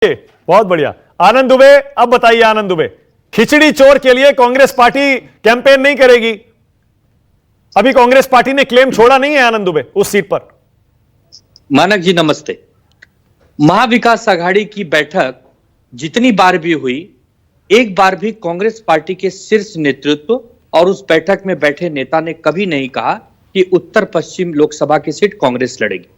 बहुत बढ़िया। आनंद दुबे, अब बताइए आनंद दुबे, खिचड़ी चोर के लिए कांग्रेस पार्टी कैंपेन नहीं करेगी? अभी कांग्रेस पार्टी ने क्लेम छोड़ा नहीं है आनंद दुबे उस सीट पर। मानक जी नमस्ते। महाविकास आघाड़ी की बैठक जितनी बार भी हुई, एक बार भी कांग्रेस पार्टी के शीर्ष नेतृत्व और उस बैठक में बैठे नेता ने कभी नहीं कहा कि उत्तर पश्चिम लोकसभा की सीट कांग्रेस लड़ेगी।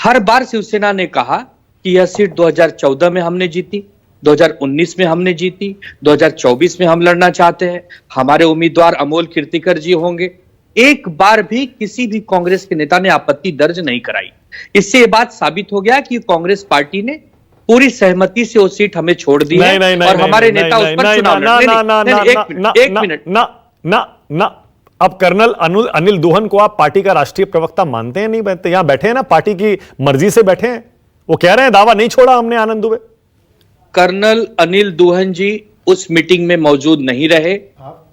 हर बार शिवसेना ने कहा कि यह सीट 2014 में हमने जीती, 2019 में हमने जीती, 2024 में हम लड़ना चाहते हैं, हमारे उम्मीदवार अमोल कीर्तिकर जी होंगे। एक बार भी किसी भी कांग्रेस के नेता ने आपत्ति दर्ज नहीं कराई। इससे यह बात साबित हो गया कि कांग्रेस पार्टी ने पूरी सहमति से वो सीट हमें छोड़ दी है और हमारे नेता उस पर चुनाव लड़ेंगे। एक मिनट ना अब कर्नल अनिल दुहन को आप पार्टी का राष्ट्रीय प्रवक्ता मानते हैं? नहीं मानते? यहां बैठे हैं ना, पार्टी की मर्जी से बैठे हैं, वो कह रहे हैं दावा नहीं छोड़ा हमने। आनंद दुबे, कर्नल अनिल दुहन जी उस मीटिंग में मौजूद नहीं रहे।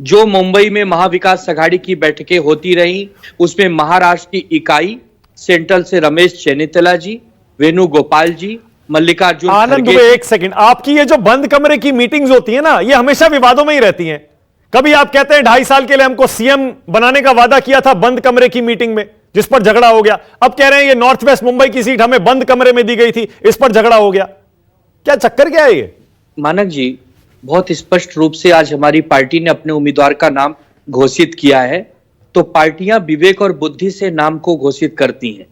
जो मुंबई में महाविकास आघाड़ी की बैठकें होती रही, उसमें महाराष्ट्र की इकाई सेंट्रल से रमेश चेन्नितला जी, वेणुगोपाल जी, मल्लिकार्जुन। आनंद दुबे एक सेकंड, आपकी ये जो बंद कमरे की मीटिंग्स होती है ना, ये हमेशा विवादों में ही रहती हैं। कभी आप कहते हैं 2.5 साल के लिए हमको सीएम बनाने का वादा किया था बंद कमरे की मीटिंग में, जिस पर झगड़ा हो गया। अब कह रहे हैं ये नॉर्थ वेस्ट मुंबई की सीट हमें बंद कमरे में दी गई थी, इस पर झगड़ा हो गया। क्या चक्कर क्या है ये? मानक जी, बहुत स्पष्ट रूप से आज हमारी पार्टी ने अपने उम्मीदवार का नाम घोषित किया है, तो पार्टियां विवेक और बुद्धि से नाम को घोषित करती हैं,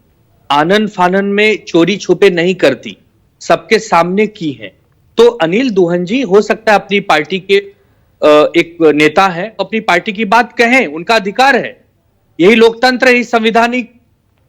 आनन फानन में चोरी छुपे नहीं करती, सबके सामने की है। तो अनिल दुहन जी हो सकता है अपनी पार्टी के एक नेता है, अपनी पार्टी की बात कहें, उनका अधिकार है, यही लोकतंत्र, यही संवैधानिक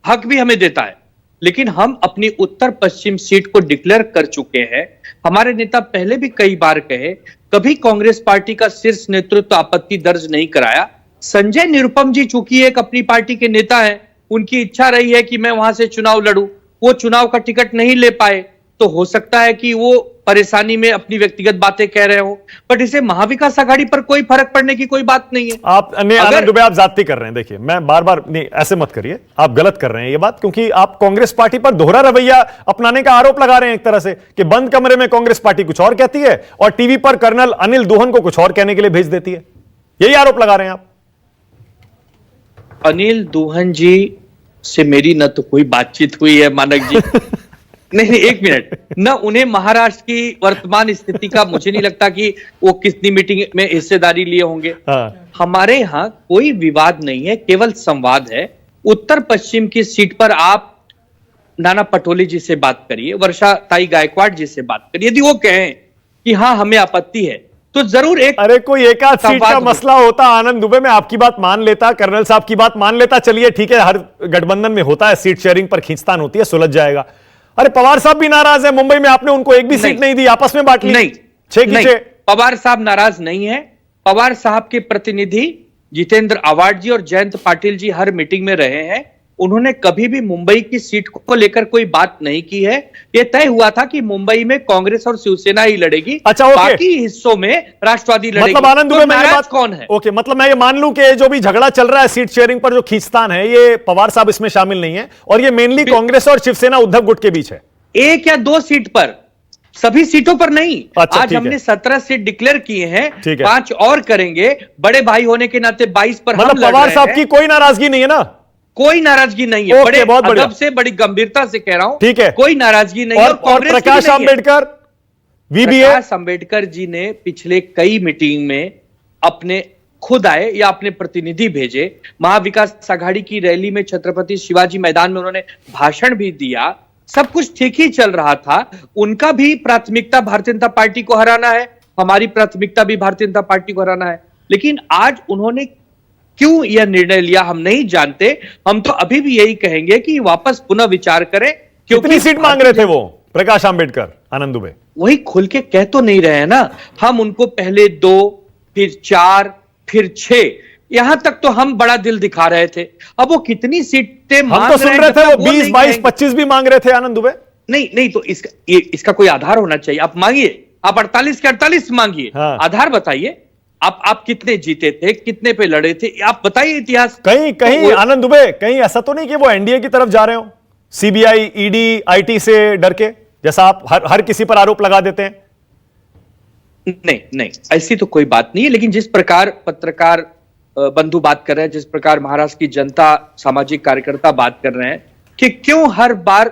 हक भी हमें देता है। लेकिन हम अपनी उत्तर पश्चिम सीट को डिक्लेयर कर चुके हैं। हमारे नेता पहले भी कई बार कहे, कभी कांग्रेस पार्टी का शीर्ष नेतृत्व आपत्ति दर्ज नहीं कराया। संजय निरुपम जी चूंकि एक अपनी पार्टी के नेता है, उनकी इच्छा रही है कि मैं वहां से चुनाव लड़ूं, वो चुनाव का टिकट नहीं ले पाए, तो हो सकता है कि वो परेशानी में अपनी व्यक्तिगत बातें कह रहे हो, बट इसे महाविकास आघाड़ी पर कोई फर्क पड़ने की कोई बात नहीं है। आनंद दुबे, आप जाती कर रहे हैं। देखिए, मैं बार बार नहीं, ऐसे मत करिए, आप गलत कर रहे हैं ये बात, क्योंकि आप कांग्रेस पार्टी पर दोहरा रवैया अपनाने का आरोप लगा रहे हैं एक तरह से, कि बंद कमरे में कांग्रेस पार्टी कुछ और कहती है और टीवी पर कर्नल अनिल दुहन को कुछ और कहने के लिए भेज देती है। यही आरोप लगा रहे हैं आप। अनिल दुहन जी से मेरी न तो कोई बातचीत हुई है मानक जी नहीं, एक मिनट, न उन्हें महाराष्ट्र की वर्तमान स्थिति का मुझे नहीं लगता कि वो कितनी मीटिंग में हिस्सेदारी लिए होंगे। हमारे यहाँ कोई विवाद नहीं है, केवल संवाद है। उत्तर पश्चिम की सीट पर आप नाना पटोले जी से बात करिए, वर्षा ताई गायकवाड़ जी से बात करिए। यदि वो कहें कि हाँ हमें आपत्ति है, तो जरूर एक कोई एक आध सीट का मसला होता आनंद दुबे, में आपकी बात मान लेता, कर्नल साहब की बात मान लेता, चलिए ठीक है, हर गठबंधन में होता है, सीट शेयरिंग पर खींचतान होती है, सुलझ जाएगा। अरे पवार साहब भी नाराज है, मुंबई में आपने उनको एक भी सीट नहीं दी, आपस में बांट ली। नहीं, पवार साहब नाराज नहीं है। पवार साहब के प्रतिनिधि जितेंद्र आवाड जी और जयंत पाटिल जी हर मीटिंग में रहे हैं, उन्होंने कभी भी मुंबई की सीट को लेकर कोई बात नहीं की है। यह तय हुआ था कि मुंबई में कांग्रेस और शिवसेना ही लड़ेगी, बाकी हिस्सों में राष्ट्रवादी लड़ेगी। मतलब आनंद दुबे, मैं ये बात कौन है? ओके, मतलब मैं ये मान लूं कि जो भी झगड़ा चल रहा है सीट शेयरिंग पर, जो खींचतान है, ये पवार साहब इसमें शामिल नहीं है और ये मेनली कांग्रेस और शिवसेना उद्धव गुट के बीच है। 1 या 2 सीट पर, सभी सीटों पर नहीं। आज हमने 17 सीट डिक्लेयर किए हैं, 5 और करेंगे। बड़े भाई होने के नाते 22 पर मतलब पवार साहब की कोई नाराजगी नहीं है ना? कोई नाराजगी नहीं है, बड़े अदब से, बड़ी गंभीरता से कह रहा हूं, ठीक है, कोई नाराजगी नहीं है। और प्रकाश आंबेडकर, प्रकाश आंबेडकर जी ने पिछले कई मीटिंग में अपने खुद आए या अपने प्रतिनिधि भेजे। महाविकास आघाड़ी की रैली में छत्रपति शिवाजी मैदान में उन्होंने भाषण भी दिया, सब कुछ ठीक ही चल रहा था। उनका भी प्राथमिकता भारतीय जनता पार्टी को हराना है, हमारी प्राथमिकता भी भारतीय जनता पार्टी को हराना है। लेकिन आज उन्होंने क्यों यह निर्णय लिया हम नहीं जानते। हम तो अभी भी यही कहेंगे कि वापस पुनः विचार करें। कितनी सीट मांग रहे थे वो प्रकाश आंबेडकर, आनंद दुबे? वही खुल के कह तो नहीं रहे हैं ना। हम उनको पहले 2, फिर 4, फिर 6, यहां तक तो हम बड़ा दिल दिखा रहे थे। अब वो कितनी सीटें मांग तो सुन रहे थे, वो 20, 22, 25 भी मांग रहे थे आनंद दुबे। नहीं, तो इसका कोई आधार होना चाहिए। आप मांगिए, आप 48 के 48 मांगिए, आधार बताइए। आप कितने जीते थे, कितने पे लड़े थे, आप बताइए इतिहास। कहीं आनंद दुबे, कहीं ऐसा तो नहीं कि वो एनडीए की तरफ जा रहे हो, सीबीआई, ईडी, आईटी से डर के? जैसा आप हर किसी पर आरोप लगा देते हैं? नहीं नहीं, ऐसी तो कोई बात नहीं है, लेकिन जिस प्रकार पत्रकार बंधु बात कर रहे हैं, जिस प्रकार महाराष्ट्र की जनता, सामाजिक कार्यकर्ता बात कर रहे हैं कि क्यों हर बार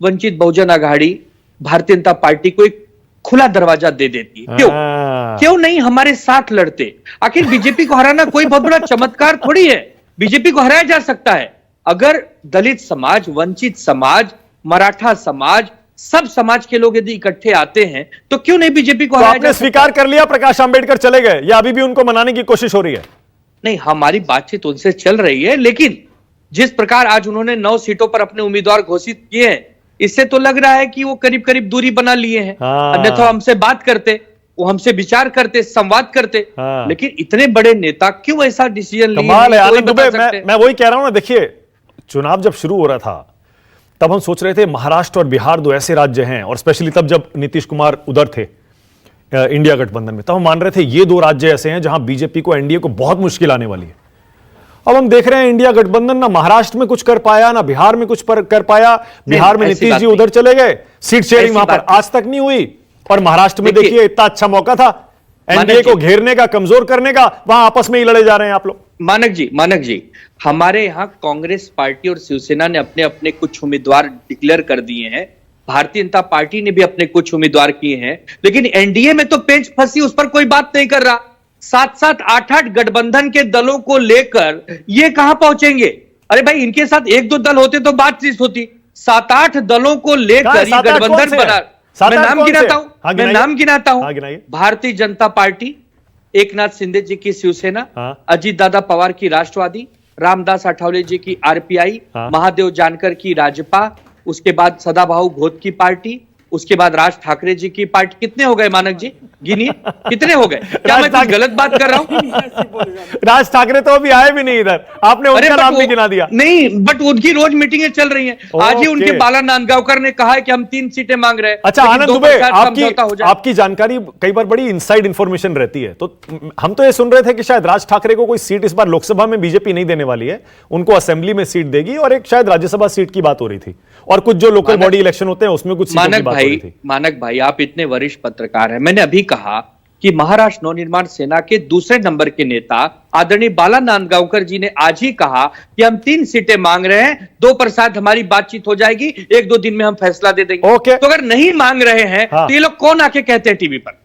वंचित बहुजन आघाड़ी भारतीय जनता पार्टी को एक खुला दरवाजा दे देती है, क्यों नहीं हमारे साथ लड़ते? आखिर बीजेपी को हराना कोई बहुत बड़ा चमत्कार थोड़ी है, बीजेपी को हराया जा सकता है। अगर दलित समाज, वंचित समाज, मराठा समाज, सब समाज के लोग यदि इकट्ठे आते हैं तो क्यों नहीं बीजेपी को हराया जा सकता है? स्वीकार कर लिया प्रकाश आंबेडकर चले गए या अभी भी उनको मनाने की कोशिश हो रही है? नहीं, हमारी बातचीत उनसे चल रही है, लेकिन जिस प्रकार आज उन्होंने 9 सीटों पर अपने उम्मीदवार घोषित किए हैं, इससे तो लग रहा है कि वो करीब करीब दूरी बना लिए हैं। अन्यथा हमसे बात करते, वो हमसे विचार करते, संवाद करते। लेकिन इतने बड़े नेता क्यों ऐसा डिसीजन लिए? कमाल है आनंद दुबे। मैं वही कह रहा हूं ना, देखिए चुनाव जब शुरू हो रहा था तब हम सोच रहे थे महाराष्ट्र और बिहार दो ऐसे राज्य हैं, और स्पेशली तब जब नीतीश कुमार उधर थे इंडिया गठबंधन में, तब हम मान रहे थे ये दो राज्य ऐसे हैं जहां बीजेपी को, एनडीए को बहुत मुश्किल आने वाली है। अब हम देख रहे हैं इंडिया गठबंधन ना महाराष्ट्र में कुछ कर पाया, ना बिहार में कुछ कर पाया। बिहार में नीतीश जी उधर चले गए, सीट शेयरिंग वहां पर आज तक नहीं हुई, और महाराष्ट्र में देखिए इतना अच्छा मौका था एनडीए को घेरने का, कमजोर करने का, वहां आपस में ही लड़े जा रहे हैं आप लोग। मानक जी, हमारे यहाँ कांग्रेस पार्टी और शिवसेना ने अपने अपने कुछ उम्मीदवार डिक्लेयर कर दिए हैं, भारतीय जनता पार्टी ने भी अपने कुछ उम्मीदवार किए हैं, लेकिन एनडीए में तो पेंच फंसी, उस पर कोई बात नहीं कर रहा। 7-7, 8-8 गठबंधन के दलों को लेकर ये कहां पहुंचेंगे? अरे भाई, इनके साथ 1-2 दल होते तो बातचीत होती, 7-8 दलों को लेकर ये गठबंधन बना। मैं नाम गिनाता हूं, भारतीय जनता पार्टी, एकनाथ शिंदे जी की शिवसेना, अजीत दादा पवार की राष्ट्रवादी, रामदास अठावले जी की आरपीआई, महादेव जानकर की राजपा, उसके बाद सदाभाऊ घोष की पार्टी, उसके बाद राज ठाकरे जी की पार्टी। कितने हो गए मानक जी, गिनिए कितने हो गए? क्या मैं कुछ गलत बात कर रहा हूं? राज ठाकरे तो अभी आए भी नहीं इधर, आपने उनका नाम भी गिना दिया। नहीं, बट उनकी रोज मीटिंगें चल रही हैं। आज ही उनके बाला नांदगांवकर ने कहा है कि हम 3 सीटें मांग रहे हैं। अच्छा आनंद दुबे, आपकी जानकारी कई बार बड़ी इनसाइड इंफॉर्मेशन रहती है, तो हम तो ये सुन रहे थे कि शायद राज ठाकरे को कोई सीट इस बार लोकसभा में बीजेपी नहीं देने वाली है, उनको असेंबली में सीट देगी, और एक शायद राज्यसभा सीट की बात हो रही थी, और कुछ जो लोकल बॉडी इलेक्शन होते हैं उसमें कुछ सीटों की बात हो रही थी। मानक भाई, आप इतने वरिष्ठ पत्रकार हैं, मैंने अभी कहा कि महाराष्ट्र नवनिर्माण सेना के दूसरे नंबर के नेता आदरणीय बाला नांदगांवकर जी ने आज ही कहा कि हम 3 सीटें मांग रहे हैं, 2 पर शायद हमारी बातचीत हो जाएगी, 1-2 दिन में हम फैसला दे देंगे। तो अगर नहीं मांग रहे हैं तो ये लोग कौन आके कहते हैं टीवी पर?